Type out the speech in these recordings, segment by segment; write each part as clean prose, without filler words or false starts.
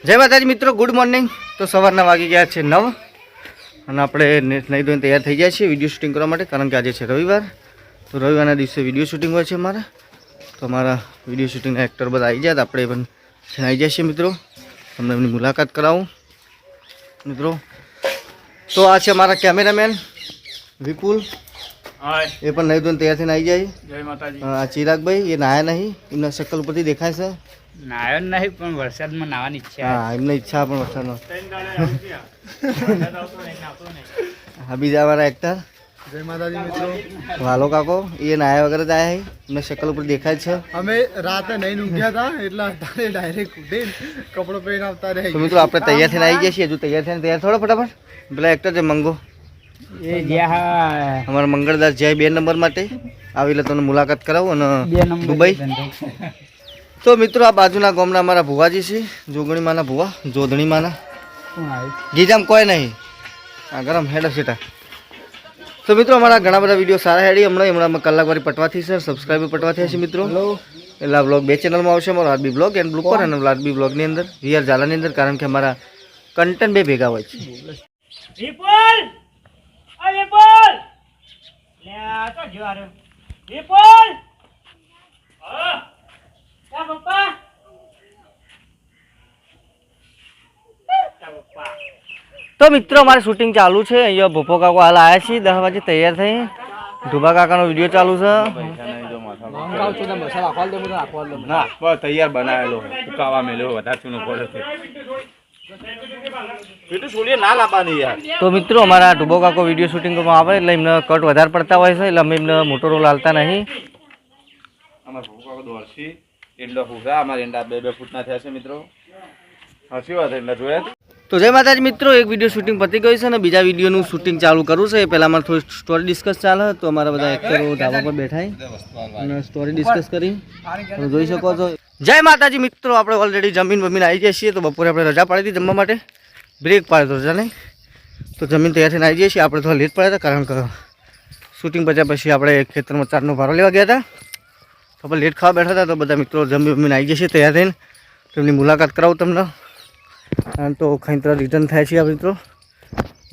જય માતાજી મિત્રો, ગુડ મોર્નિંગ। તો સવારના વાગી ગયા છે 9 અને આપણે નહીં ધોઈને તૈયાર થઈ ગયા છીએ વિડીયો શૂટિંગ કરવા માટે, કારણ કે આજે છે રવિવાર। તો રવિવારના દિવસે વિડીયો શૂટિંગ હોય છે અમારા, તો અમારા વિડીયો શૂટિંગના એક્ટર બધા આવી જાય તો આપણે પણ આવી જાય છીએ મિત્રો, તમને એમની મુલાકાત કરાવું મિત્રો। તો આ છે અમારા કેમેરામેન વિપુલ, એ પણ નહીં ધોઈને તૈયાર થઈને આવી જાય। જય માતાજી। આ ચિરાગભાઈ એ નાયા નહીં, એમના શકલ ઉપરથી દેખાય છે। નાયો નહીં પણ વરસાદમાં નાવાની ઈચ્છા હા, એમને ઈચ્છા પણ વરસાદનો। હા, બીજા અમારા એક્ટર જય માતાજી મિત્રો। વાલો કાકો એ નાયા વગર જ આયા, એમને શકલ ઉપર દેખાય છે। અમે રાતે નહીં ઊંઘ્યા હતા એટલે અત્યારે ડાયરેક્ટ ઉઠીને કપડો પહેરીને આવતા રહે। તો મિત્રો આપણે તૈયાર થઈને આવી ગયા છીએ, હજુ તૈયાર થઈને તૈયાર થોડો ફટાફટ। પેલા એક્ટર છે મંગો, એ જ્યાં અમારા મંગળદાસ જાય 2 નંબર માટે આવી, એટલે તમને મુલાકાત કરાવું અને દુબઈ। તો મિત્રો આ બાજુના ગામના અમારા ભુવાજી છે, જોગણી માના ભુવા, જોધણી માના ગીજામ કોઈ નહીં, આ ગરમ હેડ સીટા। તો મિત્રો અમારા ઘણા બધા વિડીયો સારા હેડી, હમણાં કલાક વાળી પટવાથી છે, સબસ્ક્રાઈબર પટવાથી હશે મિત્રો। એટલે આ બ્લોગ 2 ચેનલમાં આવશે, અમારો આરબી બ્લોગ એન્ડ બ્લોગ પર અને આરબી બ્લોગની અંદર વીઆર ઝાલાની અંદર, કારણ કે અમારા કન્ટેન્ટ 2 ભેગા હોય છે। વિપુલ, ઓ વિપુલ, લે આ તો જોવારો વિપુલ। હા કા પપ્પા, કા પપ્પા। તો મિત્રો અમારે શૂટિંગ ચાલુ છે, અહીંયા ભોપો કાકો હાલ આવ્યા છીએ 10 વાગે તૈયાર થઈ, ધુબા કાકાનો વિડીયો ચાલુ છે। ના બસ તૈયાર બનાવેલો ઉકાવા મેલ્યો વધારે ચૂનો પડે છે પેટું છોડીએ ના લાવવાની યાર। તો મિત્રો અમારા ધુબો કાકો વિડીયો શૂટિંગ કરવામાં આવે એટલે એમને કટ વધારે પડતા હોય છે, એટલે અમે એમને મોટો રોલ હાલતા નહીં। અમાર ભૂકા દોડશી એંડા ફૂગા, અમારા એંડા 2-2 ફૂટના થયા છે મિત્રો, સાચી વાત એંડા જોયા। તો જય માતાજી મિત્રો, એક વિડીયો શૂટિંગ પતી ગયું છે અને બીજા વિડીયોનું શૂટિંગ ચાલુ કરવું છે। એ પહેલાં અમારે થોડી સ્ટોરી ડિસ્કસ ચાલે, તો અમારા બધા એક્ટરો ધાબા પર બેઠા અને સ્ટોરી ડિસ્કસ કરી તમે જોઈ શકો છો। જય માતાજી મિત્રો, આપણે ઓલરેડી જમીન બમીન આવી જઈએ છીએ। તો બપોરે આપણે રજા પાડી હતી જમવા માટે, બ્રેક પાડ્યો રજા નહીં, તો જમીન તૈયાર થઈને આવી જઈએ છીએ। આપણે થોડા લેટ પડ્યા હતા, કારણ કે શૂટિંગ પત્યા પછી આપણે ખેતરમાં ચારનો ભારો લેવા ગયા હતા, તો આપણે લેટ ખાવા બેઠા હતા। તો બધા મિત્રો જમીન બમીન આવી જઈએ તૈયાર થઈને, તેમની મુલાકાત કરાવું તમને। અને તો ખાઈને તરત રિટર્ન થાય છે મિત્રો,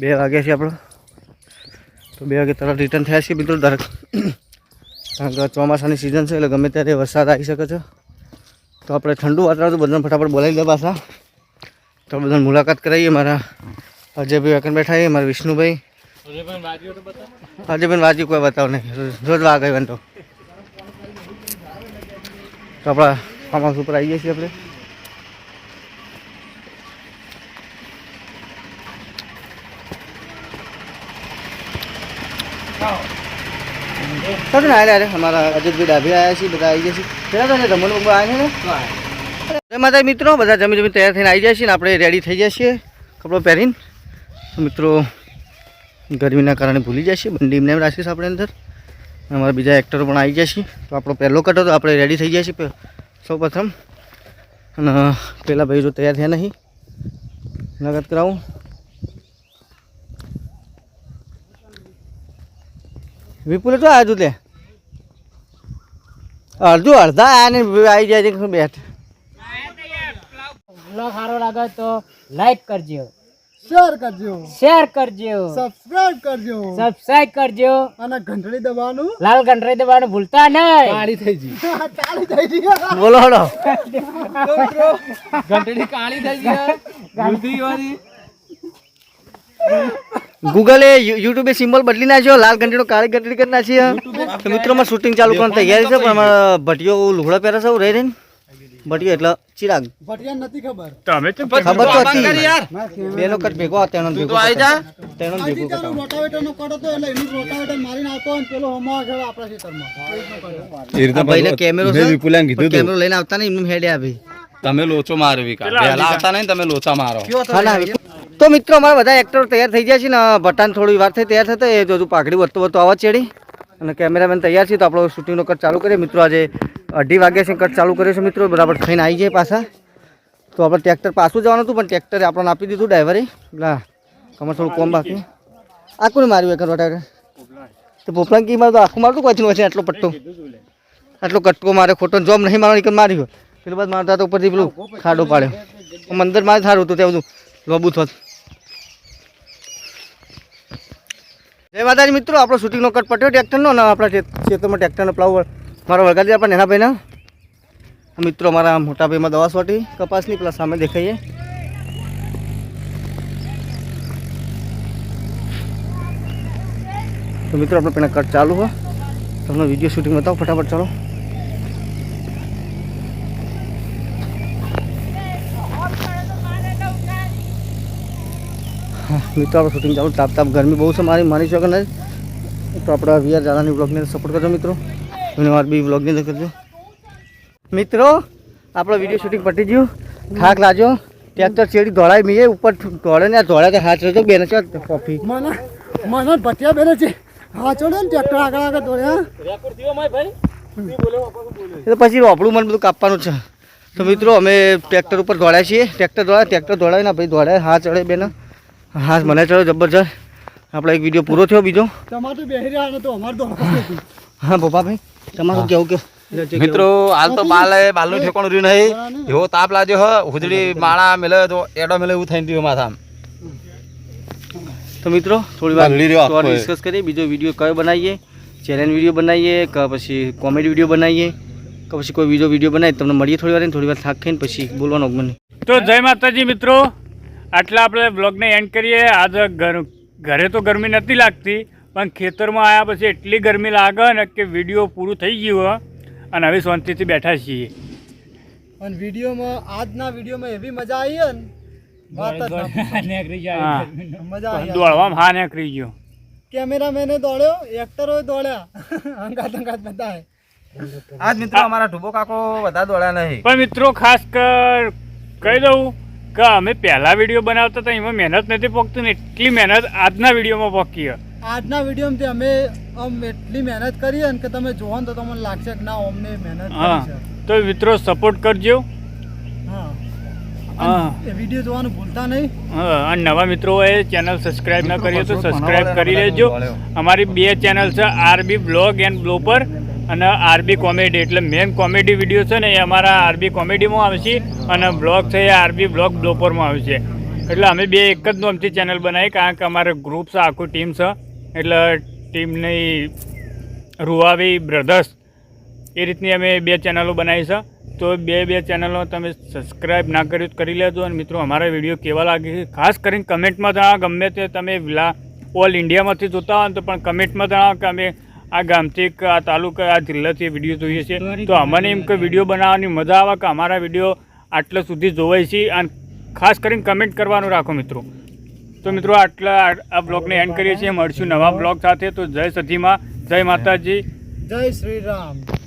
2 વાગ્યા છે આપણે, તો 2 વાગે તરત રિટર્ન થયા છીએ મિત્રો દરેક, કારણ કે ચોમાસાની સિઝન છે એટલે ગમે ત્યારે વરસાદ આવી શકે છે। તો આપણે ઠંડુ વાતાવરણ તો બધાને ફટાફટ બોલાવી દે પાછા, તો બધાને મુલાકાત કરાવીએ। મારા અજયભાઈ વાકન બેઠા છે, મારા વિષ્ણુભાઈ, અજયભાઈ વાજી કોઈ બતાવ નહીં, રોજ વાગ આવ્યા તો આપણા ફાર્મ હાઉસ ઉપર આવીએ છીએ આપણે। ના અરે અમારા અજયભાઈ ડાભી આવ્યા છીએ, બધા આવી જશે રમણ બમ્બો આવ્યા છે ને। જય માતા મિત્રો, બધા જમી તૈયાર થઈને આવી જાય છે ને આપણે રેડી થઈ જાય છીએ કપડો પહેરીને। તો મિત્રો ગરમીના કારણે ભૂલી જાય છે, બંડી એમને એમ રાખીશું આપણે અંદર। અમારા બીજા એક્ટરો પણ આવી જાય છે, તો આપણો પહેલો કટ હતો, આપણે રેડી થઈ જાય છીએ સૌ પ્રથમ। અને પેલા ભાઈ જો તૈયાર થયા નહીં, મુલાકાત કરાવું। વિપુલે તો આવ્યું તું, અડધું અડધા આયા ને આવી જાય છે બેઠ। બ્લોગ સારો લાગે તો લાઈક કરજો, શેર કરજો, સબસ્ક્રાઇબ કરજો અને ઘંટડી દબાવવાનું, લાલ ઘંટડી દબાવવાનું ભૂલતા નહીં। કાળી થઈ ગઈ બોલો હડો, ઘંટડી કાળી થઈ ગઈ। ગૂગલે યુટ્યુબે સિમ્બોલ બદલી નાખ્યો, લાલ ઘંટડીનો કાળી ઘંટડી કરી નાખી। તો મિત્રોમાં શૂટિંગ ચાલુ કરવાની તૈયારી છે, પણ અમારા ભટીઓ લુગડા પહેરે છે રહી રહીને, ભટીઓ એટલે ચિરાગ ભટિયા નથી ખબર, તમે તો ખબર તો હતી, બેનો કટ ભેગો તેનો ભેગો તેનો ભેગો કટાવ। રોટાવેટર નો કડો તો એટલે એનું રોટાવેટર મારીને આવતો અને પેલો હોમો આગળ આપણા ખેતરમાં એ રીતે ભાઈને કેમેરો છે, વિપુલાને કીધું કેમેરો લઈને આવતા નહીં, એમને હેડે આવી તમે લોચો મારો વિકા વહેલા આવતા નહીં, તમે લોચા મારો। હા ના। તો મિત્રો અમારા બધા એક્ટરો તૈયાર થઈ ગયા છે ને, ભટ્ટાને થોડી વાર થઈ તૈયાર થતા, એ હજુ પાઘડી વધતો વધતો આવવા ચડી, અને કેમેરામેન તૈયાર છે। તો આપણો શૂટિંગનો કટ ચાલુ કરીએ મિત્રો। આજે 2:30 વાગ્યા છે, કટ ચાલુ કર્યો છે મિત્રો, બરાબર ખાઈને આવી જાય પાછા। તો આપણે ટ્રેક્ટર પાછું જવાનું હતું, પણ ટ્રેક્ટરે આપણને આપી દીધું ડ્રાઈવરે, એટલે અમારે થોડું કોમ બાકી। આ કોને માર્યું એક રોટાવેટર, તો પોપલા કી મારું તો આખું મારતું કોઈ છે આટલો પટ્ટો, આટલો કટકો મારે ખોટો જોબ નહીં મારવાનો, એક માર્યો પેલું બાદ મારતા તો ઉપરથી પેલું ખાડો પાડ્યો। મંદિરમાં સારું હતું ત્યાં બધું લોબુ થોત. જય માતાજી મિત્રો, આપણો શૂટિંગનો કટ પટ્યો ટ્રેક્ટરનો ને આપણા ખેતરમાં ટ્રેક્ટરનો પ્લાવ મારો વળગાડી આપણે નેના ભાઈના મિત્રો. અમારા મોટા ભાઈમાં દવા છોટી કપાસની પેલા સામે દેખાઈએ. તો મિત્રો આપણે પેલા કટ ચાલુ હોય, તમને વિડીયો શૂટિંગ બતાવો ફટાફટ. ચાલો મિત્રો, આપણે શૂટિંગ ચાલુ. તાપ ગરમી બહુ છે માની શકો નહીં. તો આપણા વીઆર જાલાની બ્લોગને સપોર્ટ કરજો મિત્રો, અને આરબી બ્લોગની અંદર કરજો મિત્રો. આપણો વિડીયો શૂટિંગ પટી ગયું, થાક લાગ્યો. ટ્રેક્ટર ચેડી દોડાય મીએ ઉપર દોડે ને દોડે તો હાથ રહેજો બેને છે કોફી મને ભટિયા બેને છે. હા ચડે ને ટ્રેક્ટર આગળ દોડ્યા. એ તો પછી રોપડું મને બધું કાપવાનું છે. તો મિત્રો અમે ટ્રેક્ટર ઉપર દોડ્યા છીએ. ટ્રેક્ટર દોડાય ને ભાઈ દોડાય હા ચડે બેને હા મને ચડ્યો જબરજસ્ત. આપણો એક વિડીયો પૂરો થયો. બીજો તમારે બેહી રહ્યા ને તો અમારે દોડવાનું. હા ભોપાભાઈ તમારું કેવું કે મિત્રો હાલ તો બાલનું ઠેકાણું રહ્યું નહીં. એવો તાપ લાગ્યો હ હુજડી માણા મેલે તો એડો મેલે એવું થઈ રહ્યું માથા. તો મિત્રો થોડી વાર ડિસ્કસ કરીએ. બીજો વિડીયો કયો બનાવીએ, ચેલેન્જ વિડીયો બનાવીએ કે પછી કોમેડી વિડીયો બનાવીએ કે પછી કોઈ બીજો વિડીયો બનાવીએ. તમને મળીએ થોડી વાર થાક ખાઈને પછી બોલવાનો મને. તો જય માતાજી મિત્રો, આટલા આપણે બ્લોગને એન્ડ કરીએ. આજે ઘરે તો ગરમી નથી લાગતી, પણ ખેતરમાં આવ્યા પછી એટલી ગરમી લાગે ને કે વિડીયો પૂરું થઈ ગયું અને હવે શાંતિથી બેઠા છીએ. અને વિડીયોમાં આજના વિડીયોમાં એવી મજા આવી હે ને વાત જ ના પૂછો. હા, મજા આવી. દોડવામાં હા નીકળી ગયો. કેમેરામેને દોડ્યો, એક્ટરોએ દોડ્યા, અંગાત બધા. આજ મિત્રો અમારા ઢુબો કાકો બધા દોડ્યા નહીં. પણ મિત્રો ખાસ કહી દઉં કે અમે પહેલા વિડીયો બનાવતા હતા એમાં મહેનત નથી પોકતી ને એટલી મહેનત આજના વિડીયોમાં પોકી. આજના વિડીયોમાં અમે એટલી મહેનત કરી ને કે તમે જોવો ને તો તમને લાગશે કે ના અમને મહેનત હા, કરી છે. તો મિત્રો સપોર્ટ કરજો. હા, હા, એ વિડીયો જોવાનું ભૂલતા નહીં. હા, અને નવા મિત્રોએ ચેનલ સબસ્ક્રાઇબ ન કરી તો સબસ્ક્રાઇબ કરી લેજો. અમારી 2 ચેનલ છે, આરબી બ્લોગ એન્ડ બ્લોપર અને આરબી કોમેડી. એટલે મેન કોમેડી વિડીયો છે ને એ અમારા આરબી કોમેડીમાં આવશે અને બ્લોગ છે એ આરબી બ્લોગ બ્લોપરમાં આવશે. એટલે અમે 2 એક જ નામથી ચેનલ બનાવી, કારણ કે અમારે ગ્રુપ છે, આખું ટીમ છે. એટલે ટીમની રૂવાવી બ્રધર્સ એ રીતની અમે 2 ચેનલો બનાવી છે. તો 2 ચેનલો તમે સબસ્ક્રાઈબ ના કર્યું કરી લેજો. અને મિત્રો અમારા વિડીયો કેવા લાગે છે ખાસ કરીને કમેન્ટમાં જણાવો. ગમે તે તમે ઓલ ઇન્ડિયામાંથી જોતા હોય તો પણ કમેન્ટમાં જણાવો કે અમે આ ગામથી આ તાલુકા આ જિલ્લાથી વિડીયો જોઈએ છે. તો અમને એમ કે વિડીયો બનાવવાની મજા આવે કે અમારા વિડીયો આટલા સુધી જોવાય છે. અને ખાસ કરીને કમેન્ટ કરવાનું રાખો મિત્રો. તો મિત્રો આટલા આ બ્લોગને એન્ડ કરીએ છીએ. મળશું નવા બ્લોગ સાથે. તો જય સધીમાં, જય માતાજી, જય શ્રી રામ.